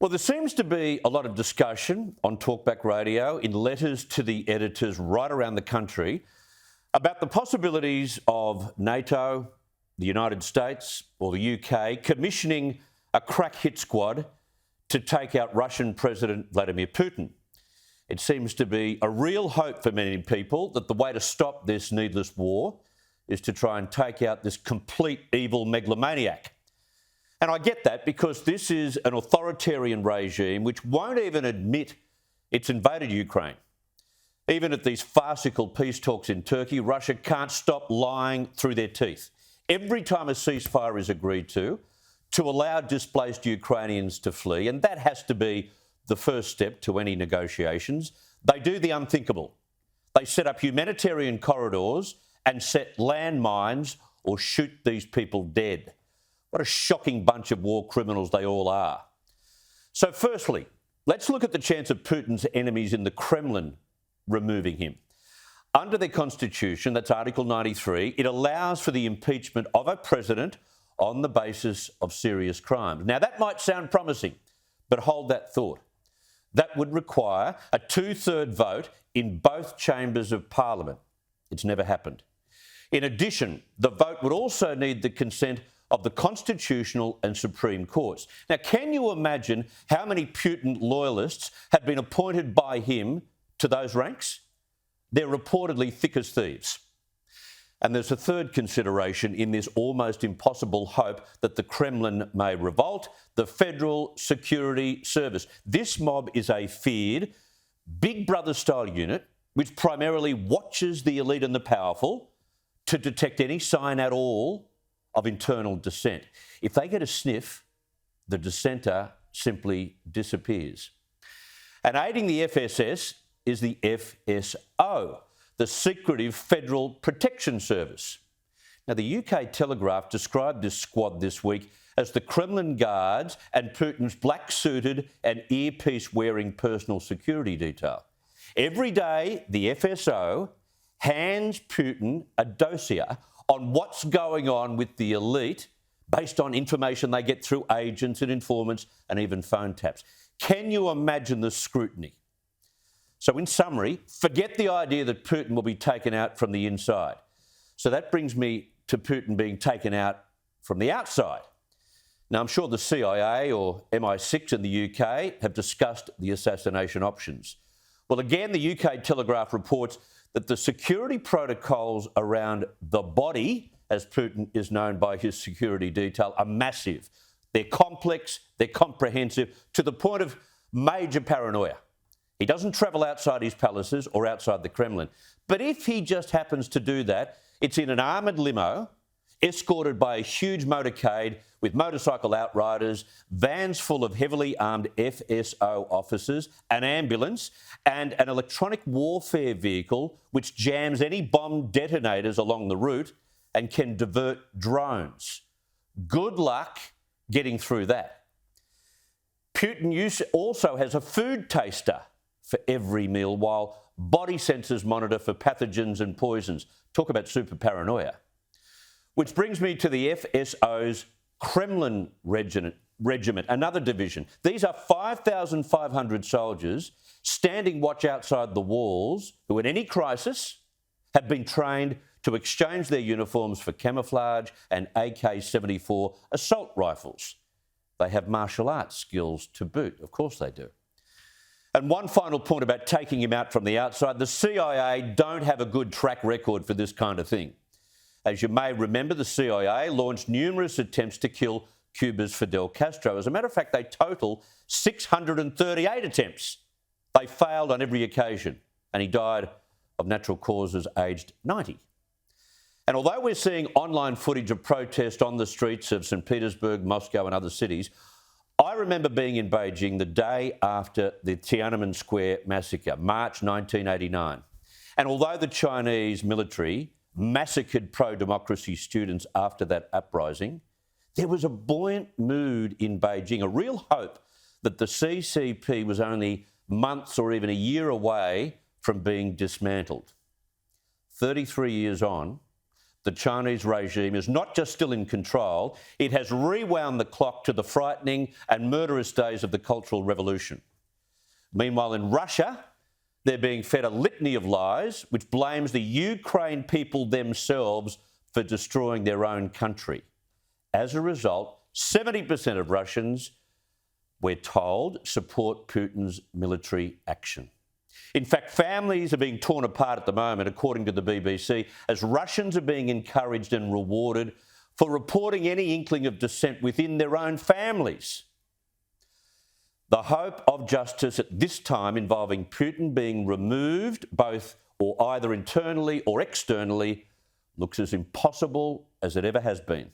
Well, there seems to be a lot of discussion on Talkback Radio in letters to the editors right around the country about the possibilities of NATO, the United States or the UK commissioning a crack hit squad to take out Russian President Vladimir Putin. It seems to be a real hope for many people that the way to stop this needless war is to try and take out this complete evil megalomaniac. And I get that because this is an authoritarian regime which won't even admit it's invaded Ukraine. Even at these farcical peace talks in Turkey, Russia can't stop lying through their teeth. Every time a ceasefire is agreed to allow displaced Ukrainians to flee, and that has to be the first step to any negotiations, they do the unthinkable. They set up humanitarian corridors and set landmines or shoot these people dead. What a shocking bunch of war criminals they all are. So firstly, let's look at the chance of Putin's enemies in the Kremlin removing him. Under their constitution, that's Article 93, it allows for the impeachment of a president on the basis of serious crimes. Now, that might sound promising, but hold that thought. That would require a two-thirds vote in both chambers of Parliament. It's never happened. In addition, the vote would also need the consent of the Constitutional and Supreme Courts. Now, can you imagine how many Putin loyalists have been appointed by him to those ranks? They're reportedly thick as thieves. And there's a third consideration in this almost impossible hope that the Kremlin may revolt: the Federal Security Service. This mob is a feared, Big Brother-style unit which primarily watches the elite and the powerful to detect any sign at all of internal dissent. If they get a sniff, the dissenter simply disappears. And aiding the FSS is the FSO, the Secretive Federal Protection Service. Now, the UK Telegraph described this squad this week as the Kremlin guards and Putin's black-suited and earpiece-wearing personal security detail. Every day, the FSO hands Putin a dossier on what's going on with the elite based on information they get through agents and informants and even phone taps. Can you imagine the scrutiny? So in summary, forget the idea that Putin will be taken out from the inside. So that brings me to Putin being taken out from the outside. Now, I'm sure the CIA or MI6 in the UK have discussed the assassination options. Well, again, the UK Telegraph reports that the security protocols around the body, as Putin is known by his security detail, are massive. They're complex, they're comprehensive, to the point of major paranoia. He doesn't travel outside his palaces or outside the Kremlin. But if he just happens to do that, it's in an armoured limo, escorted by a huge motorcade with motorcycle outriders, vans full of heavily armed FSO officers, an ambulance, and an electronic warfare vehicle which jams any bomb detonators along the route and can divert drones. Good luck getting through that. Putin also has a food taster for every meal, while body sensors monitor for pathogens and poisons. Talk about super paranoia. Which brings me to the FSO's Kremlin Regiment, another division. These are 5,500 soldiers standing watch outside the walls who, in any crisis, have been trained to exchange their uniforms for camouflage and AK-74 assault rifles. They have martial arts skills to boot. Of course they do. And one final point about taking him out from the outside: the CIA don't have a good track record for this kind of thing. As you may remember, the CIA launched numerous attempts to kill Cuba's Fidel Castro. As a matter of fact, they total 638 attempts. They failed on every occasion, and he died of natural causes aged 90. And although we're seeing online footage of protest on the streets of St. Petersburg, Moscow and other cities, I remember being in Beijing the day after the Tiananmen Square massacre, March 1989. And although the Chinese military massacred pro-democracy students after that uprising, there was a buoyant mood in Beijing, a real hope that the CCP was only months or even a year away from being dismantled. 33 years on, the Chinese regime is not just still in control, it has rewound the clock to the frightening and murderous days of the Cultural Revolution. Meanwhile, in Russia, they're being fed a litany of lies which blames the Ukraine people themselves for destroying their own country. As a result, 70% of Russians, we're told, support Putin's military action. In fact, families are being torn apart at the moment, according to the BBC, as Russians are being encouraged and rewarded for reporting any inkling of dissent within their own families. The hope of justice at this time involving Putin being removed, both or either internally or externally, looks as impossible as it ever has been.